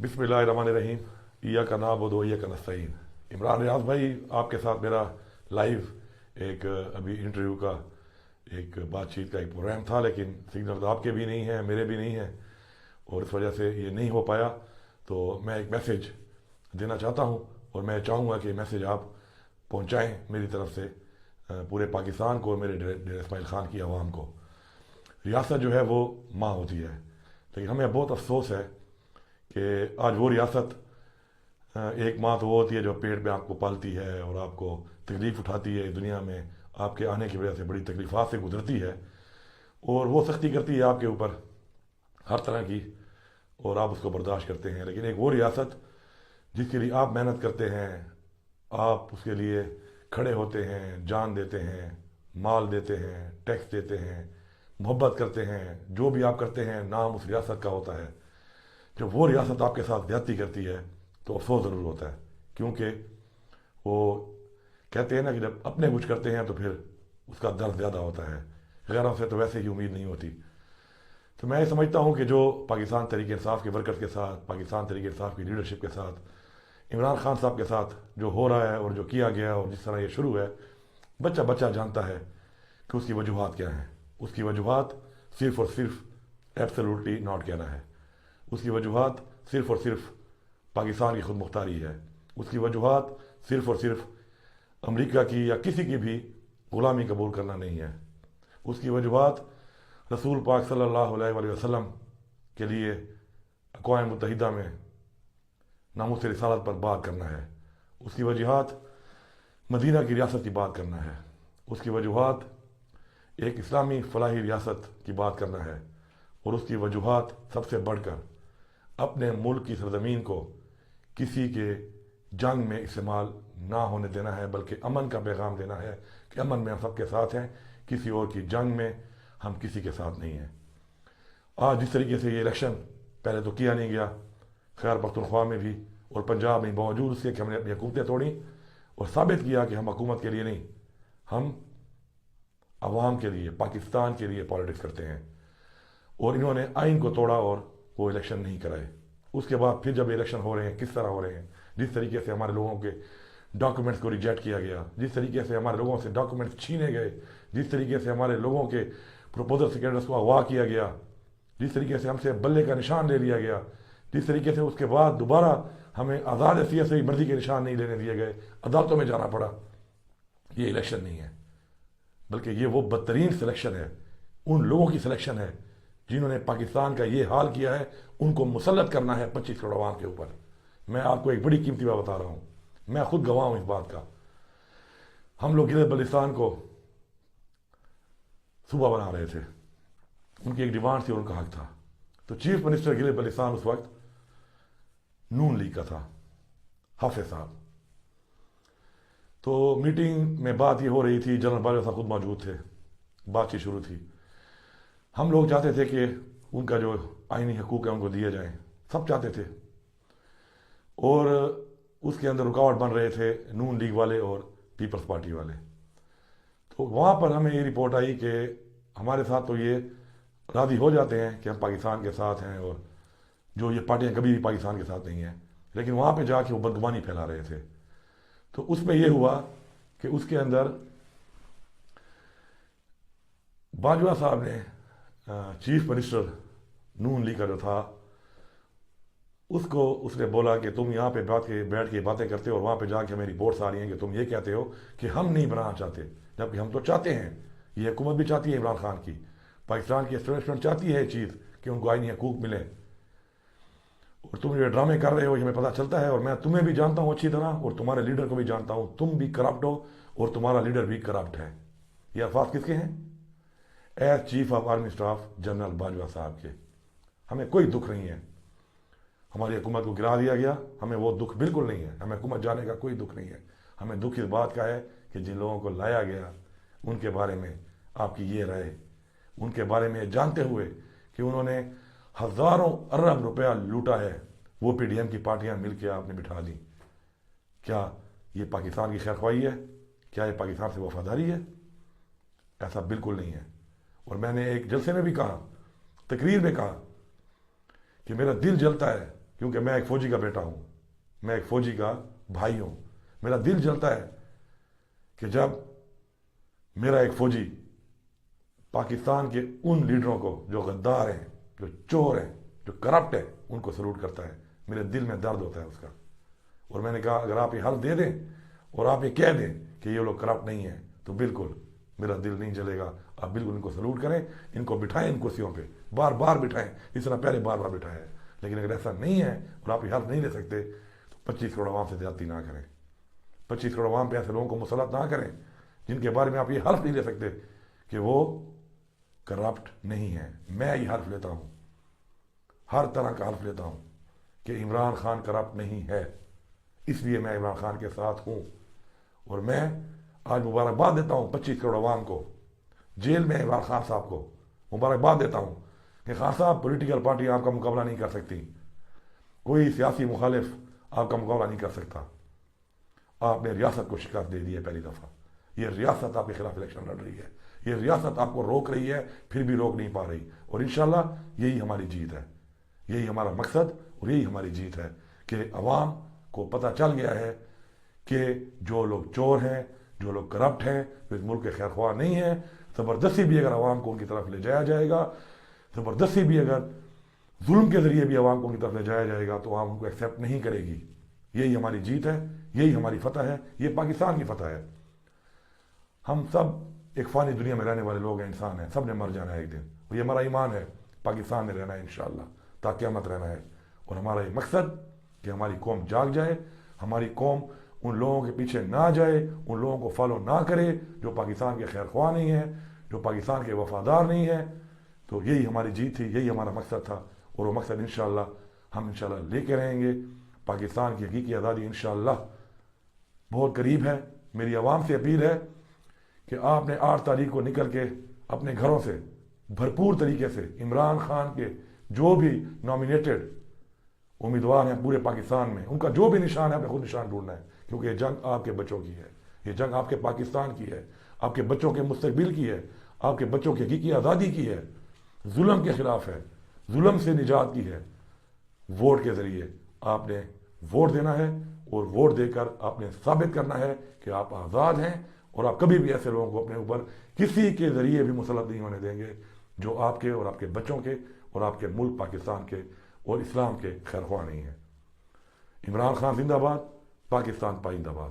बिस्मिल्लाहिर्रहमानिर्रहीम। इय्याका नअबुदु व इय्याका नस्तईन। इमरान रियाज भाई, आपके साथ मेरा लाइव एक अभी इंटरव्यू का एक बातचीत का एक प्रोग्राम था, लेकिन सिग्नल तो आपके भी नहीं है, मेरे भी नहीं है, और इस वजह से ये नहीं हो पाया। तो मैं एक मैसेज देना चाहता हूँ, और मैं चाहूँगा कि मैसेज आप पहुँचाएँ मेरी तरफ से पूरे पाकिस्तान को और मेरे डेर इस्माइल खान की आवाम को। रियासत जो है वो माँ होती है, लेकिन हमें बहुत अफसोस है कि आज वो रियासत, एक माँ तो वो होती है जो पेट में आपको पालती है और आपको तकलीफ़ उठाती है, दुनिया में आपके आने की वजह से बड़ी तकलीफ़ात से गुजरती है, और वो सख्ती करती है आपके ऊपर हर तरह की, और आप उसको बर्दाश्त करते हैं। लेकिन एक वो रियासत जिसके लिए आप मेहनत करते हैं, आप उसके लिए खड़े होते हैं, जान देते हैं, माल देते हैं, टैक्स देते हैं, मोहब्बत करते हैं, जो भी आप करते हैं नाम उस रियासत का होता है। जब वो रियासत आपके साथ ज्यादती करती है तो अफसोस ज़रूर होता है, क्योंकि वो कहते हैं ना कि जब अपने कुछ करते हैं तो फिर उसका दर्द ज़्यादा होता है, गैरों से तो वैसे ही उम्मीद नहीं होती। तो मैं ये समझता हूँ कि जो पाकिस्तान तहरीक इंसाफ के वर्कर्स के साथ, पाकिस्तान तहरीक इंसाफ की लीडरशिप के साथ, इमरान खान साहब के साथ जो हो रहा है और जो किया गया और जिस तरह ये शुरू है, बच्चा बच्चा जानता है कि उसकी वजूहात क्या हैं। उसकी वजूहात सिर्फ और सिर्फ एब्सोल्युटली नॉट कहना है। उसकी वजूहात सिर्फ और सिर्फ पाकिस्तान की खुद मुख्तारी है। उसकी वजूहात सिर्फ और सिर्फ अमेरिका की या किसी की भी ग़ुलामी कबूल करना नहीं है। उसकी वजूहात रसूल पाक सल्लल्लाहु अलैहि वसल्लम के लिए अक़वाम मुत्तहिदा में नामूस रिसालत पर बात करना है। उसकी वजूहात मदीना की रियासत की बात करना है। उसकी वजूहात एक इस्लामी फलाही रियासत की बात करना है। और उसकी वजूहात सबसे बढ़कर अपने मुल्क की सरजमीन को किसी के जंग में इस्तेमाल ना होने देना है, बल्कि अमन का पैगाम देना है कि अमन में हम सबके साथ हैं, किसी और की जंग में हम किसी के साथ नहीं हैं। आज जिस तरीके से ये इलेक्शन पहले तो किया नहीं गया, खैर पख्तूनख्वा में भी और पंजाब में, बावजूद उसके कि हमने अपनी हुकूमतें तोड़ी और साबित किया कि हम हुकूमत के लिए नहीं, हम अवाम के लिए, पाकिस्तान के लिए पॉलिटिक्स करते हैं। और इन्होंने आइन को तोड़ा और वो इलेक्शन नहीं कराए। उसके बाद फिर जब इलेक्शन हो रहे हैं, किस तरह हो रहे हैं, जिस तरीके से हमारे लोगों के डॉक्यूमेंट्स को रिजेक्ट किया गया, जिस तरीके से हमारे लोगों से डॉक्यूमेंट्स छीने गए, जिस तरीके से हमारे लोगों के प्रपोजल सिक्योरिटीज को अगवा किया गया, जिस तरीके से हमसे बल्ले का निशान ले लिया गया, जिस तरीके से उसके बाद दोबारा हमें आज़ाद हैसियत से मर्जी के निशान नहीं लेने दिए गए, अदालतों में जाना पड़ा। ये इलेक्शन नहीं है, बल्कि ये वो बदतरीन सिलेक्शन है, उन लोगों की सिलेक्शन है जिन्होंने पाकिस्तान का ये हाल किया है। उनको मुसल्लत करना है 25 करोड़ आवाम के ऊपर। मैं आपको एक बड़ी कीमती बात बता रहा हूँ, मैं खुद गवाह हूँ इस बात का। हम लोग गिलगित बल्तिस्तान को सूबा बना रहे थे, उनकी एक डिमांड थी और उनका हक था। तो चीफ मिनिस्टर गिलगित बल्तिस्तान उस वक्त नून लीग का था, हाफिज साहब। तो मीटिंग में बात ये हो रही थी, जनरल बाजवा साहब खुद मौजूद थे, बातचीत शुरू थी। हम लोग चाहते थे कि उनका जो आईनी हकूक़ है उनको दिए जाएं, सब चाहते थे। और उसके अंदर रुकावट बन रहे थे नून लीग वाले और पीपल्स पार्टी वाले। तो वहाँ पर हमें ये रिपोर्ट आई कि हमारे साथ तो ये राज़ी हो जाते हैं कि हम पाकिस्तान के साथ हैं, और जो ये पार्टियाँ कभी भी पाकिस्तान के साथ नहीं हैं, लेकिन वहाँ पर जाके वो बदगुमानी फैला रहे थे। तो उसमें यह हुआ कि उसके अंदर बाजवा साहब ने, चीफ मिनिस्टर नून लीग का जो था, उसको उसने बोला कि तुम यहाँ पे बैठ के बातें करते हो और वहाँ पे जाके हमें रिपोर्ट्स आ रही हैं कि तुम ये कहते हो कि हम नहीं बनाना चाहते, जबकि हम तो चाहते हैं। ये हुकूमत भी चाहती है, इमरान खान की, पाकिस्तान की एस्टेब्लिशमेंट चाहती है ये चीज़ कि उनको आईनी हकूक़ मिले। और तुम ये ड्रामे कर रहे हो, ये हमें पता चलता है, और मैं तुम्हें भी जानता हूँ अच्छी तरह, और तुम्हारे लीडर को भी जानता हूँ। तुम भी करप्ट हो और तुम्हारा लीडर भी करप्ट है। ये अल्फाज किसके हैं? As chief of army staff general Bajwa साहब के। हमें कोई दुख नहीं है, हमारी हुकूमत को गिरा दिया गया, हमें वो दुख बिल्कुल नहीं है, हमें हुकूमत जाने का कोई दुख नहीं है। हमें दुख इस बात का है कि जिन लोगों को लाया गया उनके बारे में आपकी ये राय, उनके बारे में जानते हुए कि उन्होंने हज़ारों अरब रुपया लूटा है, वो पीडीएम की पार्टियां मिलकर आपने बिठा दी। क्या ये पाकिस्तान की खैरख्वाही है? क्या ये पाकिस्तान से वफादारी है? ऐसा बिल्कुल नहीं है। और मैंने एक जलसे में भी कहा, तकरीर में कहा कि मेरा दिल जलता है کیونکہ میں ایک فوجی کا بیٹا ہوں، میں ایک فوجی کا بھائی ہوں. میرا دل جلتا ہے کہ جب میرا ایک فوجی پاکستان کے ان لیڈروں کو جو غدار ہیں، جو چور ہیں، جو کرپٹ ہیں، ان کو سلوٹ کرتا ہے. میرے دل میں درد ہوتا ہے اس کا. اور میں نے کہا اگر آپ یہ حل دے دیں اور آپ یہ کہہ دیں کہ یہ لوگ کرپٹ نہیں ہیں تو بالکل میرا دل نہیں جلے گا. آپ بالکل ان کو سلوٹ کریں، ان کو بٹھائیں ان کرسیوں پہ، بار بار بٹھائیں، اس طرح پہلے بار بار بٹھایا ہے. لیکن اگر ایسا نہیں ہے اور آپ یہ حل نہیں لے سکتے تو 25 کروڑ عوام سے زیادتی نہ کریں. 25 کروڑ عوام پہ ایسے لوگوں کو مسلط نہ کریں جن کے بارے میں آپ یہ حلف نہیں لے سکتے کہ وہ کرپٹ نہیں ہے. میں یہ حلف لیتا ہوں، ہر طرح کا حلف لیتا ہوں کہ عمران خان کرپٹ نہیں ہے. اس لیے میں عمران خان کے ساتھ ہوں. اور میں آج مبارکباد دیتا ہوں 25 کروڑ عوام کو، جیل میں عمران خان صاحب کو مبارکباد دیتا ہوں کہ خان صاحب پولیٹیکل پارٹی آپ کا مقابلہ نہیں کر سکتی، کوئی سیاسی مخالف آپ کا مقابلہ نہیں کر سکتا. آپ نے ریاست کو شکست دے دی ہے پہلی دفعہ. یہ ریاست آپ کے خلاف الیکشن لڑ رہی ہے، یہ ریاست آپ کو روک رہی ہے، پھر بھی روک نہیں پا رہی. اور انشاءاللہ یہی ہماری جیت ہے، یہی ہمارا مقصد اور یہی ہماری جیت ہے کہ عوام کو پتہ چل گیا ہے کہ جو لوگ چور ہیں، جو لوگ کرپٹ ہیں، جو اس ملک کے خیر خواہ نہیں ہیں، زبردستی بھی اگر عوام کو ان کی طرف لے جایا جائے گا، زبردستی بھی اگر ظلم کے ذریعے بھی عوام کو ان کی طرف لے جایا جائے گا تو عوام ان کو ایکسیپٹ نہیں کرے گی. یہی ہماری جیت ہے، یہی ہماری فتح ہے، یہ پاکستان کی فتح ہے. ہم سب ایک فانی دنیا میں رہنے والے لوگ ہیں، انسان ہیں، سب نے مر جانا ہے ایک دن. اور یہ ہمارا ایمان ہے، پاکستان میں رہنا ہے انشاءاللہ تا قیامت رہنا ہے. اور ہمارا یہ مقصد کہ ہماری قوم جاگ جائے، ہماری قوم ان لوگوں کے پیچھے نہ جائے، ان لوگوں کو فالو نہ کرے جو پاکستان کے خیر خواہ نہیں ہیں، جو پاکستان کے وفادار نہیں ہیں. تو یہی ہماری جیت تھی، یہی ہمارا مقصد تھا. اور وہ مقصد انشاءاللہ ہم انشاءاللہ لے کے رہیں گے. پاکستان کی حقیقی آزادی انشاءاللہ بہت قریب ہے. میری عوام سے اپیل ہے کہ آپ نے 8 تاریخ کو نکل کے اپنے گھروں سے بھرپور طریقے سے عمران خان کے جو بھی نامینیٹڈ امیدوار ہیں پورے پاکستان میں، ان کا جو بھی نشان ہے آپ نے خود نشان ڈھونڈنا ہے. کیونکہ یہ جنگ آپ کے بچوں کی ہے، یہ جنگ آپ کے پاکستان کی ہے، آپ کے بچوں کے مستقبل کی ہے، آپ کے بچوں کی حقیقی آزادی کی ہے، ظلم کے خلاف ہے، ظلم سے نجات کی ہے. ووٹ کے ذریعے آپ نے ووٹ دینا ہے اور ووٹ دے کر آپ نے ثابت کرنا ہے کہ آپ آزاد ہیں. اور آپ کبھی بھی ایسے لوگوں کو اپنے اوپر کسی کے ذریعے بھی مسلط نہیں ہونے دیں گے جو آپ کے اور آپ کے بچوں کے اور آپ کے ملک پاکستان کے اور اسلام کے خیر خواہ نہیں ہیں. عمران خان زندہ باد، پاکستان پائندہ باد.